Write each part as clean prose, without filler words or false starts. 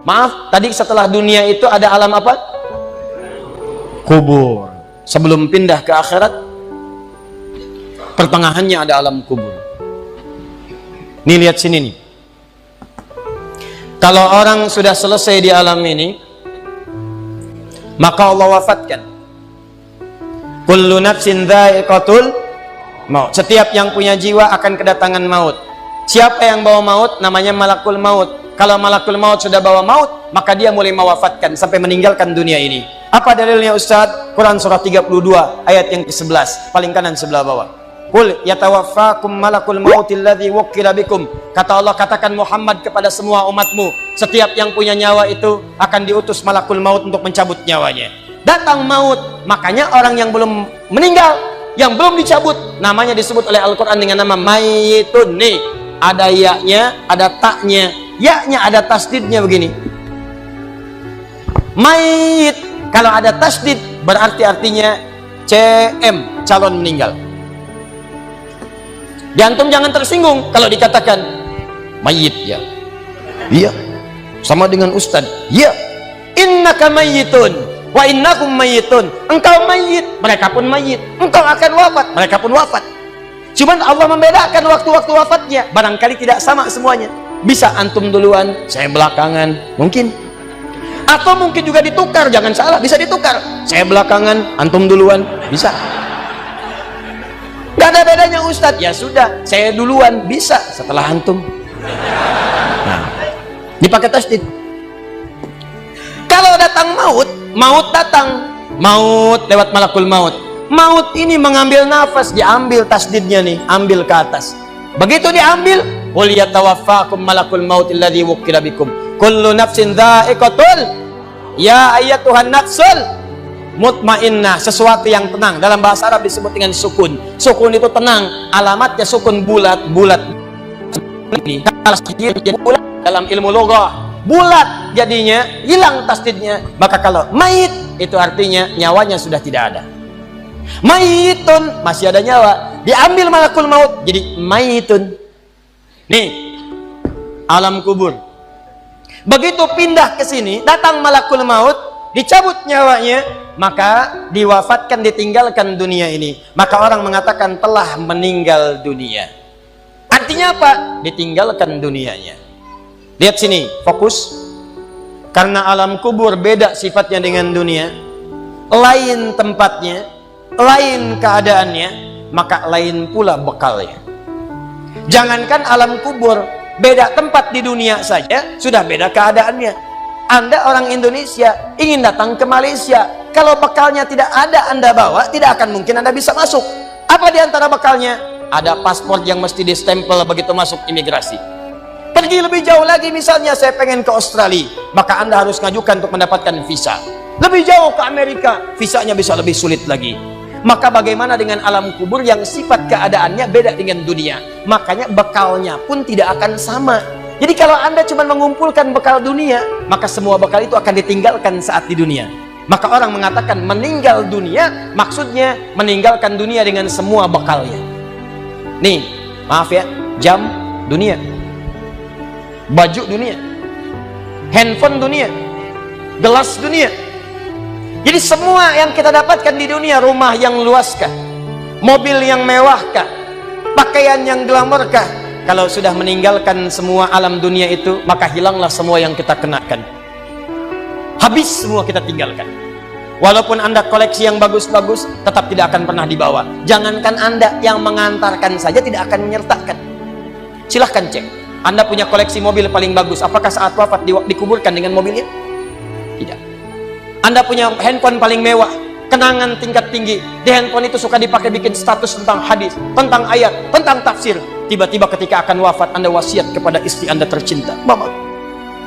Maaf, tadi setelah dunia itu ada alam apa? Kubur. Sebelum pindah ke akhirat, pertengahannya ada alam kubur. Nih lihat sini nih. Kalau orang sudah selesai di alam ini, maka Allah wafatkan. Kullu nafsin dha'iqatul maut. Setiap yang punya jiwa akan kedatangan maut. Siapa yang bawa maut? Namanya malakul maut. Kalau malakul maut sudah bawa maut, maka dia mulai mewafatkan sampai meninggalkan dunia ini. Apa dalilnya Ustaz? Quran surah 32 ayat yang ke-11, paling kanan sebelah bawah. Qul yatawaffakum malakul mautil ladzi wukkila bikum. Kata Allah, katakan Muhammad kepada semua umatmu, setiap yang punya nyawa itu akan diutus malakul maut untuk mencabut nyawanya. Datang maut, makanya orang yang belum meninggal, yang belum dicabut, namanya disebut oleh Al-Quran dengan nama mayitun. Nih, ada ya-nya, ada taknya. Ya-nya ada tasdidnya begini. Mayit, kalau ada tasdid berarti artinya CM, calon meninggal. Jantung jangan tersinggung kalau dikatakan mayit ya. Iya. Sama dengan ustad. Iya. Innaka mayyitun wa innakum mayyitun. Engkau mayit, mereka pun mayit. Engkau akan wafat, mereka pun wafat. Cuman Allah membedakan waktu-waktu wafatnya. Barangkali tidak sama semuanya. Bisa antum duluan, saya belakangan, mungkin. Atau mungkin juga ditukar, jangan salah, bisa ditukar. Saya belakangan, antum duluan, bisa. Gak ada bedanya Ustadz. Ya sudah, saya duluan, bisa setelah antum. Nah, dipakai tasdid. Kalau datang maut, maut datang, maut lewat malakul maut. Maut ini mengambil nafas, diambil tasdidnya nih, ambil ke atas. Begitu diambil, qul yatawaffakum malakul mautil ladzi wukkila bikum. Kullu nafsin dha'iqatul. Ya ayyatuhan nafsul mutmainnah, sesuatu yang tenang. Dalam bahasa Arab disebut dengan sukun. Sukun itu tenang, alamatnya sukun bulat. Ini bulat dalam ilmu loghah. Bulat jadinya, hilang tasdidnya. Maka kalau mayit itu artinya nyawanya sudah tidak ada. Mayitun masih ada nyawa, diambil malakul maut jadi mayitun. Nih, alam kubur. Begitu pindah ke sini, datang malakul maut, dicabut nyawanya, maka diwafatkan, ditinggalkan dunia ini. Maka orang mengatakan telah meninggal dunia. Artinya apa? Ditinggalkan dunianya. Lihat sini, fokus. Karena alam kubur beda sifatnya dengan dunia, lain tempatnya, lain keadaannya, maka lain pula bekalnya. Jangankan alam kubur, beda tempat di dunia saja sudah beda keadaannya. Anda orang Indonesia ingin datang ke Malaysia, kalau bekalnya tidak ada Anda bawa, tidak akan mungkin Anda bisa masuk. Apa di antara bekalnya? Ada paspor yang mesti distempel begitu masuk imigrasi. Pergi lebih jauh lagi, misalnya saya pengen ke Australia, maka Anda harus ngajukan untuk mendapatkan visa. Lebih jauh ke Amerika, visanya bisa lebih sulit lagi. Maka bagaimana dengan alam kubur yang sifat keadaannya beda dengan dunia? Makanya bekalnya pun tidak akan sama. Jadi kalau Anda cuma mengumpulkan bekal dunia, maka semua bekal itu akan ditinggalkan saat di dunia. Maka orang mengatakan meninggal dunia, maksudnya meninggalkan dunia dengan semua bekalnya. Nih, maaf ya, jam dunia, baju dunia, handphone dunia, gelas dunia. Jadi semua yang kita dapatkan di dunia, rumah yang luaskah, mobil yang mewahkah, pakaian yang glamorkah, kalau sudah meninggalkan semua alam dunia itu, maka hilanglah semua yang kita kenakan. Habis semua kita tinggalkan. Walaupun Anda koleksi yang bagus-bagus, tetap tidak akan pernah dibawa. Jangankan Anda, yang mengantarkan saja tidak akan menyertakan. Silahkan cek. Anda punya koleksi mobil paling bagus, apakah saat wafat dikuburkan dengan mobilnya? Tidak. Anda punya handphone paling mewah, kenangan tingkat tinggi. Di handphone itu suka dipakai bikin status tentang hadis, tentang ayat, tentang tafsir. Tiba-tiba ketika akan wafat, Anda wasiat kepada istri Anda tercinta, Mama,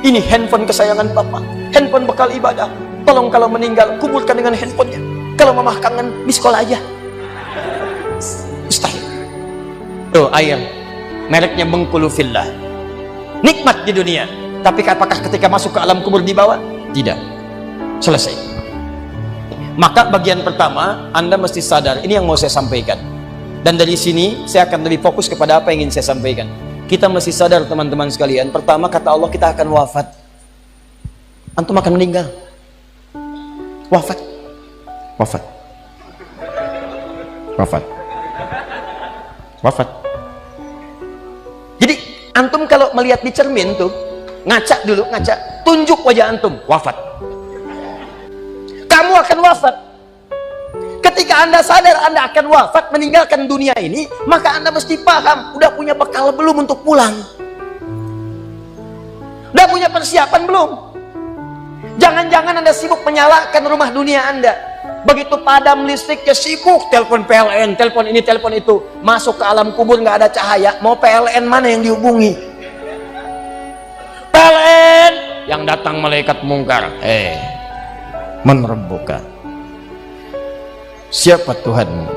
ini handphone kesayangan Papa, handphone bekal ibadah. Tolong kalau meninggal, kuburkan dengan handphonenya. Kalau Mama kangen, miss call aja. Mustahil. Tuh air, mereknya Bengkulu Fillah. Nikmat di dunia, tapi apakah ketika masuk ke alam kubur dibawa? Tidak. Selesai. Maka bagian pertama, Anda mesti sadar, ini yang mau saya sampaikan. Dan dari sini saya akan lebih fokus kepada apa yang ingin saya sampaikan. Kita mesti sadar teman-teman sekalian, pertama kata Allah kita akan wafat. antum akan meninggal. Wafat. Wafat. Wafat. Wafat. Jadi antum kalau melihat di cermin tuh, ngaca dulu, ngaca, tunjuk wajah antum, wafat. Kamu akan wafat. Ketika Anda sadar Anda akan wafat, meninggalkan dunia ini, maka Anda mesti paham, udah punya bekal belum untuk pulang? Udah punya persiapan belum? Jangan-jangan Anda sibuk menyalakan rumah dunia Anda. Begitu padam listriknya, sibuk telepon PLN, telepon ini, telepon itu. Masuk ke alam kubur nggak ada cahaya, mau PLN mana yang dihubungi? PLN yang datang malaikat mungkar. Man rabbuka? Siapa Tuhanmu?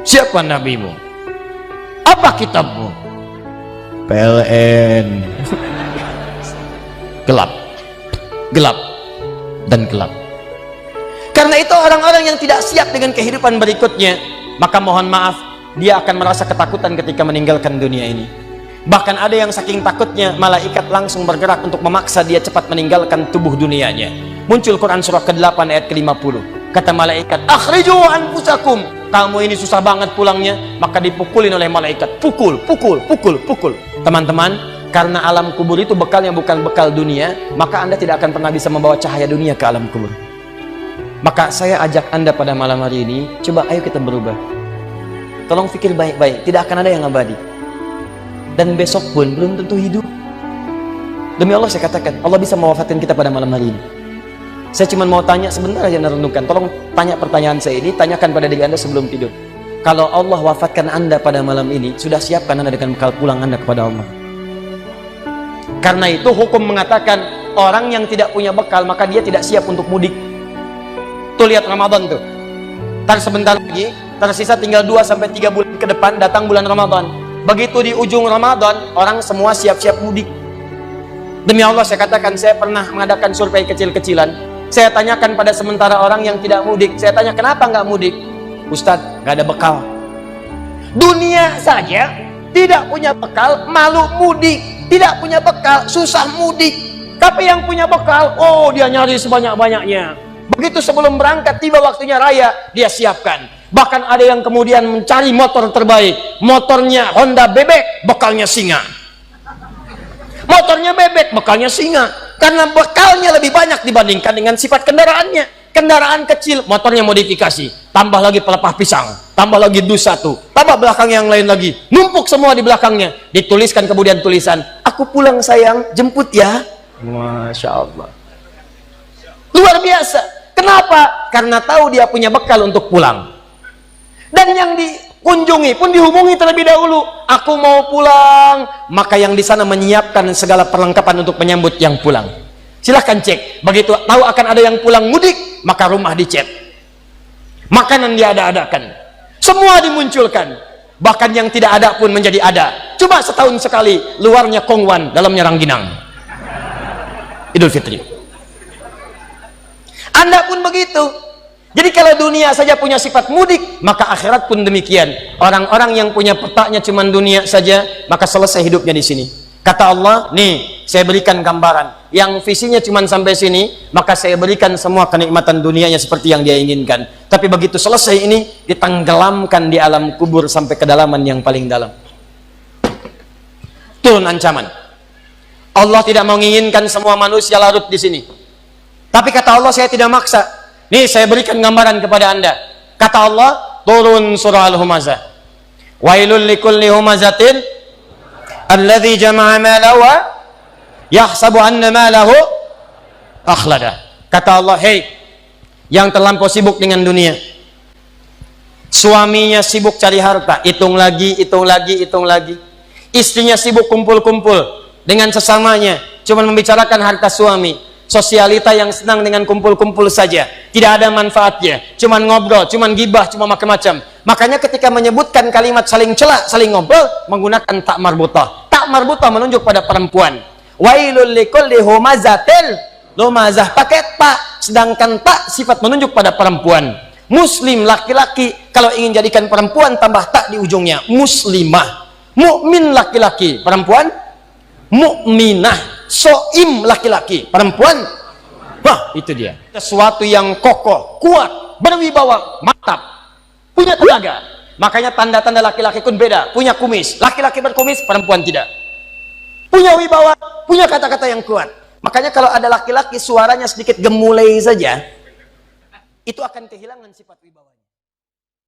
Siapa nabimu? Apa kitabmu? PLN. Gelap, gelap, dan gelap. Karena itu orang-orang yang tidak siap dengan kehidupan berikutnya, maka mohon maaf, dia akan merasa ketakutan ketika meninggalkan dunia ini. Bahkan ada yang saking takutnya, malaikat langsung bergerak untuk memaksa dia cepat meninggalkan tubuh dunianya. Muncul Quran surah ke-8 ayat ke-50. Kata malaikat, akhriju anfusakum. Kamu ini susah banget pulangnya, maka dipukulin oleh malaikat. Pukul, pukul, pukul, pukul. Teman-teman, karena alam kubur itu bekalnya bukan bekal dunia, maka Anda tidak akan pernah bisa membawa cahaya dunia ke alam kubur. Maka saya ajak Anda pada malam hari ini, coba ayo kita berubah. Tolong pikir baik-baik, tidak akan ada yang abadi. Dan besok pun belum tentu hidup. Demi Allah saya katakan, Allah bisa mewafatkan kita pada malam hari ini. Saya cuma mau tanya sebentar aja renungkan. Tolong tanya pertanyaan saya ini, tanyakan pada diri Anda sebelum tidur. Kalau Allah wafatkan Anda pada malam ini, sudah siapkan Anda dengan bekal pulang Anda kepada Allah? Karena itu hukum mengatakan, orang yang tidak punya bekal, maka dia tidak siap untuk mudik. Tuh lihat Ramadan tuh. Ntar sebentar lagi, tersisa tinggal 2-3 bulan ke depan, datang bulan Ramadan. Begitu di ujung Ramadan, orang semua siap-siap mudik. Demi Allah saya katakan, saya pernah mengadakan survei kecil-kecilan. Saya tanyakan pada sementara orang yang tidak mudik, saya tanya kenapa nggak mudik? Ustadz, nggak ada bekal. Dunia saja tidak punya bekal, malu mudik. Tidak punya bekal, susah mudik. Tapi yang punya bekal, oh dia nyari sebanyak-banyaknya. Begitu sebelum berangkat, tiba waktunya raya, dia siapkan. Bahkan ada yang kemudian mencari motor terbaik. Motornya Honda bebek, bekalnya singa. Motornya bebek, bekalnya singa. Karena bekalnya lebih banyak dibandingkan dengan sifat kendaraannya. Kendaraan kecil, motornya modifikasi. Tambah lagi pelepah pisang. Tambah lagi dus 1. Tambah belakang yang lain lagi. Numpuk semua di belakangnya. Dituliskan kemudian tulisan, aku pulang sayang, jemput ya. Masya Allah. Luar biasa. Kenapa? Karena tahu dia punya bekal untuk pulang. Dan yang dikunjungi pun dihubungi terlebih dahulu. Aku mau pulang. Maka yang di sana menyiapkan segala perlengkapan untuk menyambut yang pulang. Silahkan cek. Begitu tahu akan ada yang pulang mudik, maka rumah dicet. Makanan diada-adakan. Semua dimunculkan. Bahkan yang tidak ada pun menjadi ada. Coba setahun sekali, luarnya kongwan, dalamnya rangginang. Idul Fitri. Anda pun begitu. Jadi kalau dunia saja punya sifat mudik, maka akhirat pun demikian. Orang-orang yang punya petanya cuma dunia saja, maka selesai hidupnya di sini. Kata Allah, nih saya berikan gambaran. Yang visinya cuma sampai sini, maka saya berikan semua kenikmatan dunianya seperti yang dia inginkan. Tapi begitu selesai ini, ditenggelamkan di alam kubur sampai kedalaman yang paling dalam. Turun ancaman. Allah tidak menginginkan semua manusia larut di sini. Tapi kata Allah, saya tidak maksa. Nih saya berikan gambaran kepada Anda. Kata Allah, turun surah Al-Humazah. Wailul likulli humazatin alladzi jama'a malahu yahsabu anna malahu akhlada. Kata Allah, hei yang terlampau sibuk dengan dunia. Suaminya sibuk cari harta, hitung lagi, hitung lagi, hitung lagi. Istrinya sibuk kumpul-kumpul dengan sesamanya, cuma membicarakan harta suami. Sosialita yang senang dengan kumpul-kumpul saja, tidak ada manfaatnya, cuman ngobrol, cuman gibah, cuma macam-macam. Makanya ketika menyebutkan kalimat saling cela, saling ngobrol, menggunakan tak marbutah. Tak marbutah menunjuk pada perempuan. Wailul likulli humazatil lumazah, pakai tak, sedangkan tak sifat menunjuk pada perempuan. Muslim laki-laki, kalau ingin jadikan perempuan tambah tak di ujungnya. Muslimah. Mukmin laki-laki, perempuan mukminah. soim laki-laki, perempuan, wah itu dia. Sesuatu yang kokoh, kuat, berwibawa, mantap, punya tenaga. Makanya tanda-tanda laki-laki pun beda. Punya kumis, laki-laki berkumis, perempuan tidak. Punya wibawa, punya kata-kata yang kuat. Makanya kalau ada laki-laki suaranya sedikit gemulai saja, itu akan kehilangan sifat wibawanya.